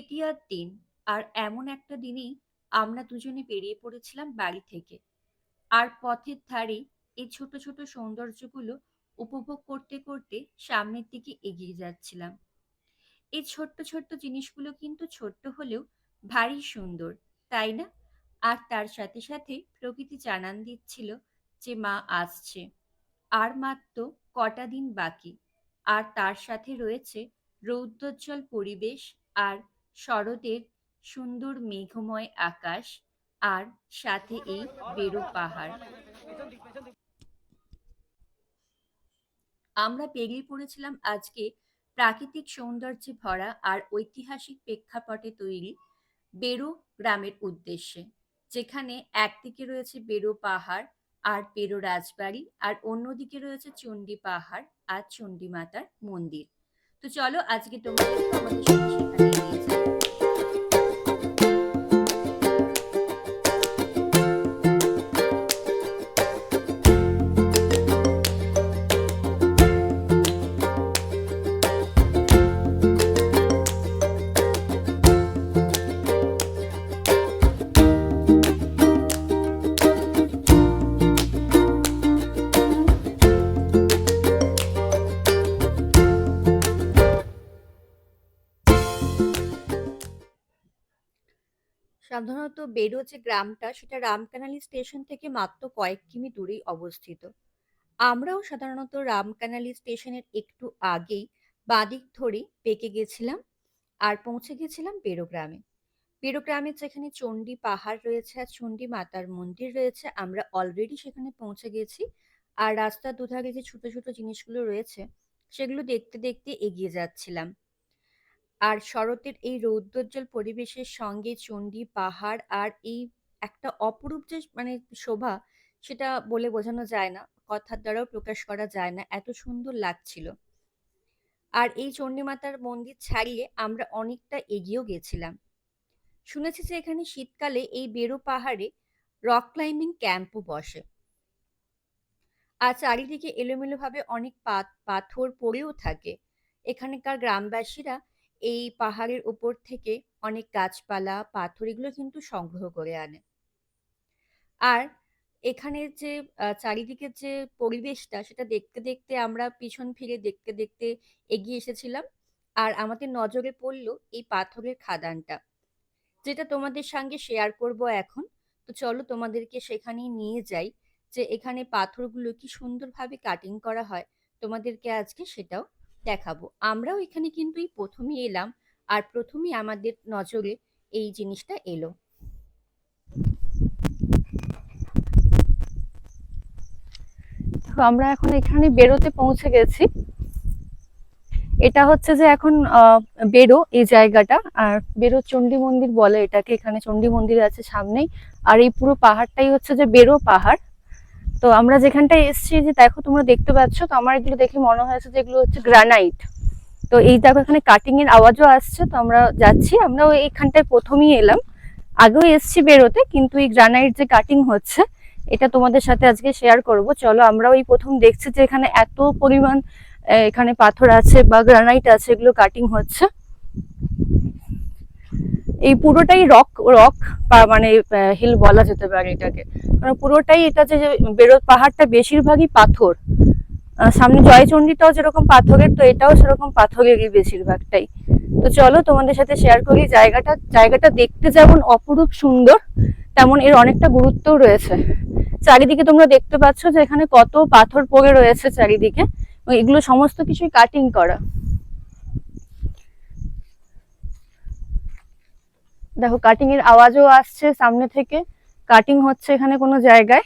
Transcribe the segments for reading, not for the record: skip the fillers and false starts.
তৃতীয়ার দিন। আর এমন একটা দিনেই আমরা দুজনে বেরিয়ে পড়েছিলাম বাড়ি থেকে। আর পথের ধারে এই ছোট ছোট সৌন্দর্যগুলো উপভোগ করতে করতে সামনের দিকে এগিয়ে যাচ্ছিলাম। এই ছোট্ট ছোট্ট জিনিসগুলো কিন্তু ছোট্ট হলেও ভারী সুন্দর, তাই না? আর তার সাথে সাথে প্রকৃতি জানান দিচ্ছিল যে মা আসছে। আর মাত্র কটা দিন বাকি। আর তার সাথে রয়েছে রৌদ্রোজ্জ্বল পরিবেশ আর শরতের সুন্দর মেঘময় আকাশ, আর সাথে এই বেরু পাহাড়। আমরা বেরিয়ে পড়েছিলাম আজকে প্রাকৃতিক সৌন্দর্যে ভরা আর ঐতিহাসিক প্রেক্ষাপটে তৈরি বেরো গ্রামের উদ্দেশ্যে, যেখানে একদিকে রয়েছে বেরো পাহাড় আর বেরো রাজবাড়ি, আর অন্যদিকে রয়েছে চণ্ডী পাহাড় আর চণ্ডী মাতার মন্দির। তো চলো আজকে তোমাদেরকে আমাদের সাথে সেখানে নিয়ে যাই। সাধারণত বেরো যে গ্রামটা সেটা রামকানালি স্টেশন থেকে মাত্র কয়েক কিমি দূরেই অবস্থিত। আমরাও সাধারণত রামকানালি স্টেশনের একটু আগেই বাঁদিক ধরে বেঁকে গেছিলাম আর পৌঁছে গেছিলাম বেরো গ্রামে। বেরো গ্রামে যেখানে চণ্ডী পাহাড় রয়েছে আর চণ্ডী মাতার মন্দির রয়েছে, আমরা অলরেডি সেখানে পৌঁছে গেছি। আর রাস্তার দুধারে যে ছোট ছোট জিনিসগুলো রয়েছে সেগুলো দেখতে দেখতে এগিয়ে যাচ্ছিলাম। আর শরতের এই রৌদ্রোজ্জ্বল পরিবেশের সঙ্গে চণ্ডী পাহাড় আর এই একটা অপরূপ যে শোভা, সেটা বলে বোঝানো যায় না, কথার দ্বারাও প্রকাশ করা যায় না, এত সুন্দর লাগছিল। আর এই চণ্ডী মাতার মন্দির ছাড়িয়ে আমরা অনেকটা এগিয়েও গেছিলাম। শুনেছি যে এখানে শীতকালে এই বেরো পাহাড়ে রক ক্লাইম্বিং ক্যাম্পও বসে। আর চারিদিকে এলোমেলোভাবে অনেক পাথর পড়েও থাকে। এখানকার গ্রামবাসীরা এই পাহাড়ের উপর থেকে অনেক গাছপালা, পাথর এগুলো কিন্তু সংগ্রহ করে আনে। আর এখানের যে চারিদিকের যে পরিবেশটা সেটা দেখতে দেখতে আমরা পিছন ফিরে দেখতে দেখতে এগিয়ে এসেছিলাম। আর আমাদের নজরে পড়ল এই পাথরের খাদানটা, যেটা তোমাদের সঙ্গে শেয়ার করব এখন। তো চলো তোমাদেরকে সেখানেই নিয়ে যাই, যে এখানে পাথরগুলো কি সুন্দরভাবে কাটিং করা হয়, তোমাদেরকে আজকে সেটাও দেখাবো। আমরাও এখানে কিন্তু এই প্রথমই এলাম, আর প্রথমেই আমাদের নজরে এই জিনিসটা এলো। তো আমরা এখন এখানে বেরোতে পৌঁছে গেছি। এটা হচ্ছে যে এখন বেরো এই জায়গাটা, আর বেরো চণ্ডী মন্দির বলে এটাকে। এখানে চণ্ডী মন্দির আছে সামনেই। আর এই পুরো পাহাড়টাই হচ্ছে যে বেরো পাহাড়। তো আমরা যেখানটায় এসেছি, যে দেখো তোমরা দেখতে পাচ্ছ, তো আমার এগুলো দেখে মনে হয়েছে যে এগুলো হচ্ছে গ্রানাইট। তো এই দেখো এখানে কাটিং এর আওয়াজও আসছে। তো আমরা যাচ্ছি, আমরাও এইখানটায় প্রথমেই এলাম, আগেও এসছি বেরোতে, কিন্তু এই গ্রানাইট যে কাটিং হচ্ছে এটা তোমাদের সাথে আজকে শেয়ার করব। চলো, আমরাও এই প্রথম দেখছি যে এখানে এত পরিমাণ এখানে পাথর আছে বা গ্রানাইট আছে, এগুলো কাটিং হচ্ছে। এই পুরোটাই রক রক মানে হিল বলা যেতে পারে এটাকে, কারণ পুরোটাই এটা যে বেরো পাহাড়টা বেশিরভাগই পাথর। সামনে জয়চণ্ডীটাও যেরকম পাথরের, তো এটাও সেরকম পাথরেরই বেশিরভাগটাই। তো চলো তোমাদের সাথে শেয়ার করি জায়গাটা। জায়গাটা দেখতে যেমন অপরূপ সুন্দর, তেমন এর অনেকটা গুরুত্বও রয়েছে। চারিদিকে তোমরা দেখতে পাচ্ছ যে এখানে কত পাথর পড়ে রয়েছে চারিদিকে, এগুলো সমস্ত কিছুই কাটিং করা। দেখো কাটিং এর আওয়াজও আসছে সামনে থেকে, কাটিং হচ্ছে এখানে কোনো জায়গায়।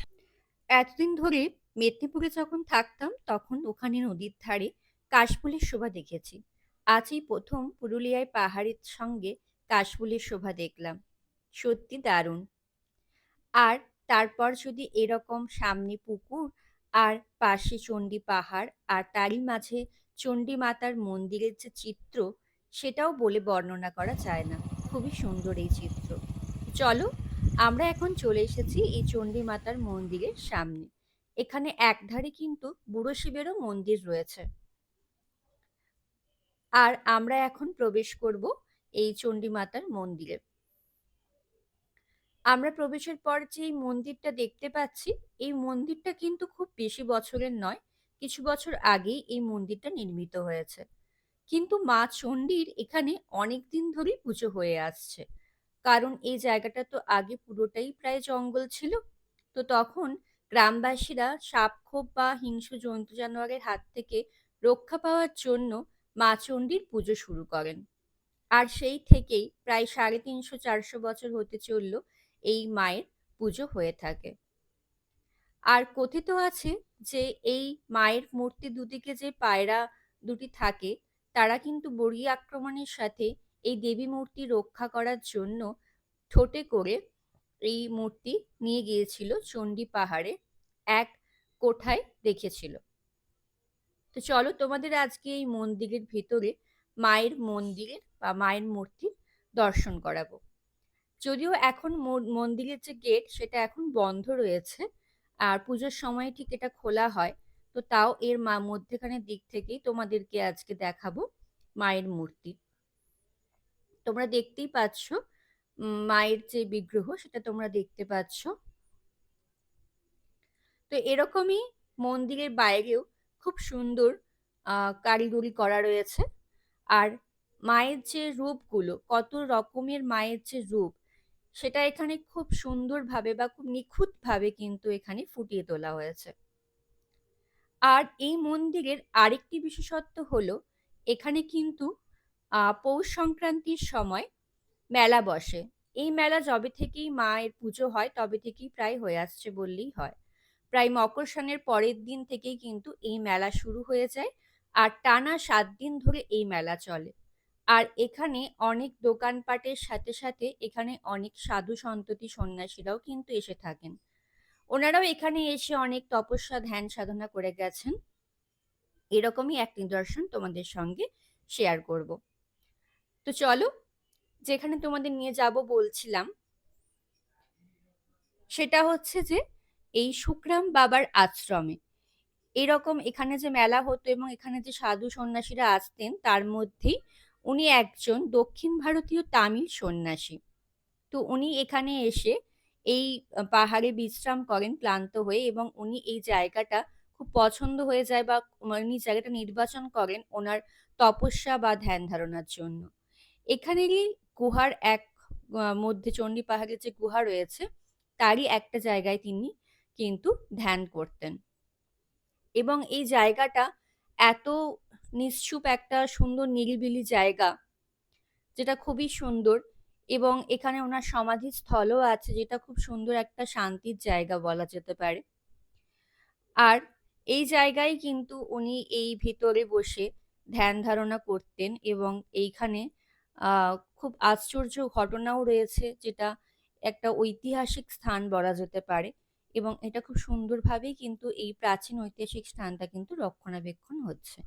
এতদিন ধরে মেদিনীপুরে যখন থাকতাম তখন ওখানে নদীর ধারে কাশফুলের শোভা দেখেছি। আজ এই প্রথম পুরুলিয়ায় পাহাড়ের সঙ্গে কাশফুলের শোভা দেখলাম। সত্যি দারুণ। আর তারপর যদি এরকম সামনে পুকুর আর পাশে চণ্ডী পাহাড়, আর তারই মাঝে চণ্ডী মাতার মন্দিরের যে চিত্র, সেটাও বলে বর্ণনা করা যায় না। খুবই সুন্দর এই চিত্র। চলো, আমরা এখন চলে এসেছি এই চণ্ডী মাতার মন্দিরের সামনে। এখানে একধারে কিন্তু বুড়ো শিবেরও মন্দির রয়েছে। আর আমরা এখন প্রবেশ করব এই চণ্ডী মাতার মন্দিরে। আমরা প্রবেশের পর যে এই মন্দিরটা দেখতে পাচ্ছি, এই মন্দিরটা কিন্তু খুব বেশি বছরের নয়। কিছু বছর আগেই এই মন্দিরটা নির্মিত হয়েছে। কিন্তু মা চণ্ডীর এখানে অনেকদিন ধরেই পুজো হয়ে আসছে। কারণ এই জায়গাটা তো আগে পুরোটাই প্রায় জঙ্গল ছিল। তো তখন গ্রামবাসীরা সাপখোপ বা হিংস্র জন্তু জানোয়ারের হাত থেকে রক্ষা পাওয়ার জন্য মা চণ্ডীর পুজো শুরু করেন। আর সেই থেকেই প্রায় ৩৫০-৪০০ বছর হতে চলল এই মায়ের পুজো হয়ে থাকে। আর কথিত আছে যে এই মায়ের মূর্তি দুদিকে যে পায়রা দুটি থাকে, তারা কিন্তু বড়ি আক্রমণের সাথে এই দেবী মূর্তি রক্ষা করার জন্য ঠোঁটে করে এই মূর্তি নিয়ে গিয়েছিল চণ্ডী পাহাড়ে, এক কোঠায় রেখেছিল। তো চলো তোমাদের আজকে এই মন্দিরের ভিতরে মায়ের মন্দিরের বা মায়ের মূর্তির দর্শন করাবো। যদিও এখন মন্দিরের যে গেট সেটা এখন বন্ধ রয়েছে, আর পুজোর সময় ঠিক এটা খোলা হয়। তো তাও এর মধ্যেখানের দিক থেকেই তোমাদেরকে আজকে দেখাবো মায়ের মূর্তি। তোমরা দেখতেই পাচ্ছ মায়ের যে বিগ্রহ সেটা তোমরা দেখতে পাচ্ছ। তো এরকমই মন্দিরের বাইরেও খুব সুন্দর কারিগরি করা রয়েছে। আর মায়ের যে রূপগুলো, কত রকমের মায়ের যে রূপ, সেটা এখানে খুব সুন্দরভাবে বা খুব নিখুঁতভাবে কিন্তু এখানে ফুটিয়ে তোলা হয়েছে। আর এই মন্দিরের আরেকটি বিশেষত্ব হলো এখানে কিন্তু পৌষ সংক্রান্তির সময় মেলা বসে। এই মেলা যবে থেকেই মায়ের পুজো হয় তবে থেকেই প্রায় হয়ে আসছে বললেই হয়। প্রায় মকর স্নানের পরের দিন থেকেই কিন্তু এই মেলা শুরু হয়ে যায়, আর টানা ৭ দিন ধরে এই মেলা চলে। আর এখানে অনেক দোকানপাটের সাথে সাথে এখানে অনেক সাধু সন্ততি সন্ন্যাসীরাও কিন্তু এসে থাকেন। ওনারাও এখানে এসে অনেক তপস্যা ধ্যান সাধনা করে গেছেন। এরকমই এক নিদর্শন তোমাদের সঙ্গে শেয়ার করব। তো চলো, যেখানে তোমাদের নিয়ে যাব বলছিলাম সেটা হচ্ছে যে এই সুখরাম বাবার আশ্রমে। এরকম এখানে যে মেলা হতো এবং এখানে যে সাধু সন্ন্যাসীরা আসতেন তার মধ্যেই উনি একজন দক্ষিণ ভারতীয় তামিল সন্ন্যাসী। তো উনি এখানে এসে এই পাহাড়ে বিশ্রাম করেন ক্লান্ত হয়ে, এবং উনি এই জায়গাটা খুব পছন্দ হয়ে যায় বা উনি জায়গাটা নির্বাচন করেন ওনার তপস্যা বা ধ্যান ধারণার জন্য। এখানেরই গুহার এক মধ্যে চণ্ডী পাহাড়ের যে গুহা রয়েছে তারই একটা জায়গায় তিনি কিন্তু ধ্যান করতেন। এবং এই জায়গাটা এত নিশ্চুপ একটা সুন্দর নিরিবিলি জায়গা, যেটা খুবই সুন্দর। এবং এখানে ওনার সমাধিস্থলও আছে, যেটা খুব সুন্দর একটা শান্তির জায়গা বলা যেতে পারে। আর এই জায়গায় কিন্তু উনি এই ভিতরে বসে ধ্যান ধারণা করতেন, এবং এইখানে খুব আশ্চর্য ঘটনাও রয়েছে, যেটা একটা ঐতিহাসিক স্থান বলা যেতে পারে। এবং এটা খুব সুন্দরভাবেই কিন্তু এই প্রাচীন ঐতিহাসিক স্থানটা কিন্তু রক্ষণাবেক্ষণ হচ্ছে।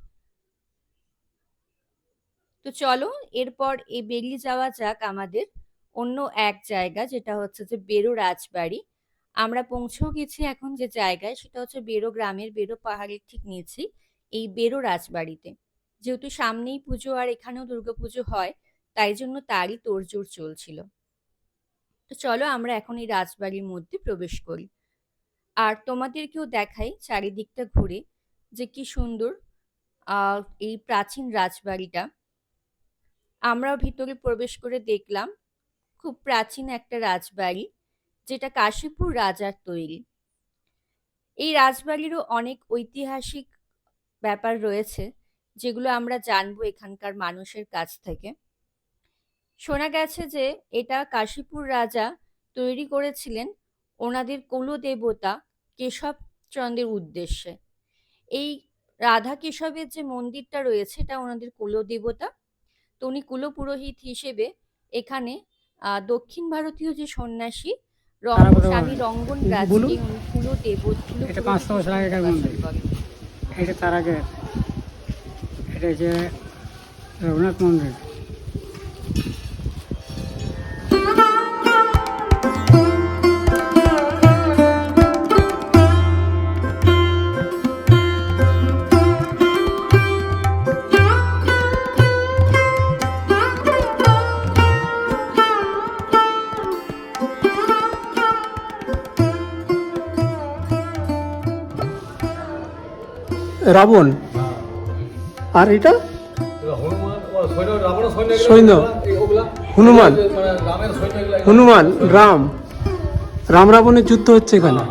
তো চলো এরপর বেরিয়ে যাওয়া যাক আমাদের অন্য এক জায়গা, যেটা হচ্ছে যে বেরো রাজবাড়ি। আমরা পৌঁছেও গেছি এখন যে জায়গায়, সেটা হচ্ছে বেরো গ্রামের বেরো পাহাড়ের ঠিক নিচেই এই বেরো রাজবাড়িতে। যেহেতু সামনেই পুজো আর এখানেও দুর্গাপুজো হয়, তাই জন্য তারই তোড়জোড় চলছিল। তো চলো আমরা এখন এই রাজবাড়ির মধ্যে প্রবেশ করি, আর তোমাদেরকেও দেখাই চারিদিকটা ঘুরে যে কি সুন্দর এই প্রাচীন রাজবাড়িটা। আমরাও ভিতরে প্রবেশ করে দেখলাম খুব প্রাচীন একটা রাজবাড়ি, যেটা কাশীপুর রাজার তৈরি। এই রাজবাড়িরও অনেক ঐতিহাসিক ব্যাপার রয়েছে, যেগুলো আমরা জানবো এখানকার মানুষের কাছ থেকে। শোনা গেছে যে এটা কাশীপুর রাজা তৈরি করেছিলেন ওনাদের কুলদেবতা কেশবচন্দ্রের উদ্দেশ্যে। এই রাধা কেশবের যে মন্দিরটা রয়েছে এটা ওনাদের কুলদেবতা। তো উনি কুলপুরোহিত হিসেবে এখানে দক্ষিণ ভারতীয় যে সন্ন্যাসী স্বামী রঙ্গন রাজকে উনি এটা 500 বছর আগেকার মন্দির। এটা তার আগে, এটা যে রঘুনাথ মন্দির। রাবণ। আর এটা সৈন্য, হনুমান, হনুমান, রাম, রাম রাবণের যুদ্ধ হচ্ছে এখানে।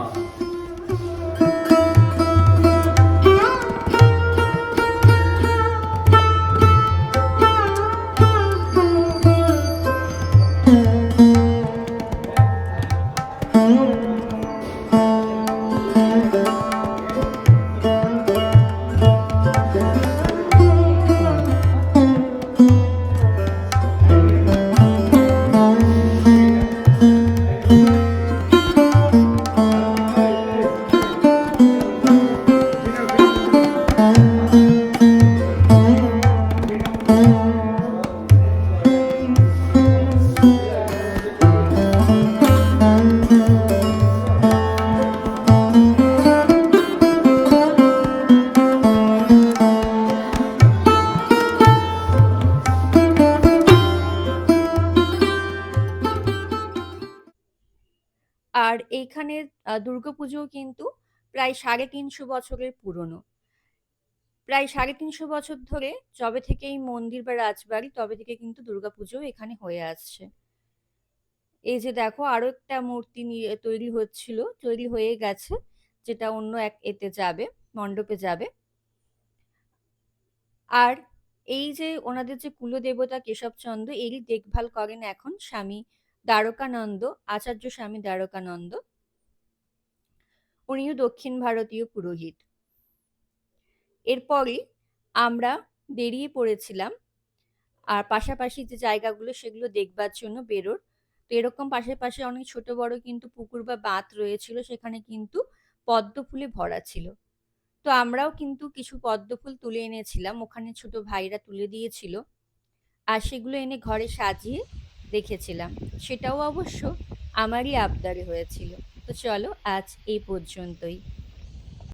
আর এইখানের দুর্গাপুজোও কিন্তু প্রায় ৩৫০ বছরের পুরনো। প্রায় ৩৫০ বছর ধরে যবে থেকে এই মন্দির বা রাজবাড়ি তবে থেকে কিন্তু দুর্গাপুজো এখানে হয়ে আসছে। এই যে দেখো আরো একটা মূর্তি নিয়ে তৈরি হয়ে গেছে, যেটা অন্য এক এতে যাবে, মণ্ডপে যাবে। আর এই যে ওনাদের যে কুলদেবতা কেশবচন্দ্র, এরই দেখভাল করেন এখন স্বামী দ্বারকানন্দ, আচার্য স্বামী দ্বারকানন্দ। উনিও দক্ষিণ ভারতীয় পুরোহিত। এরপরে আমরা বেরিয়ে পড়েছিলাম আর পাশাপাশি যে জায়গাগুলো সেগুলো দেখবার জন্য বেরোর। তো এরকম পাশে পাশে অনেক ছোট বড় কিন্তু পুকুর বা বাঁধ রয়েছিল, সেখানে কিন্তু পদ্ম ফুলে ভরা ছিল। তো আমরাও কিন্তু কিছু পদ্ম ফুল তুলে এনেছিলাম, ওখানে ছোট ভাইরা তুলে দিয়েছিল, আর সেগুলো এনে ঘরে সাজিয়ে রেখেছিলাম। সেটাও অবশ্য আমারই আবদারে হয়েছিল। তো চলো আজ এই পর্যন্তই।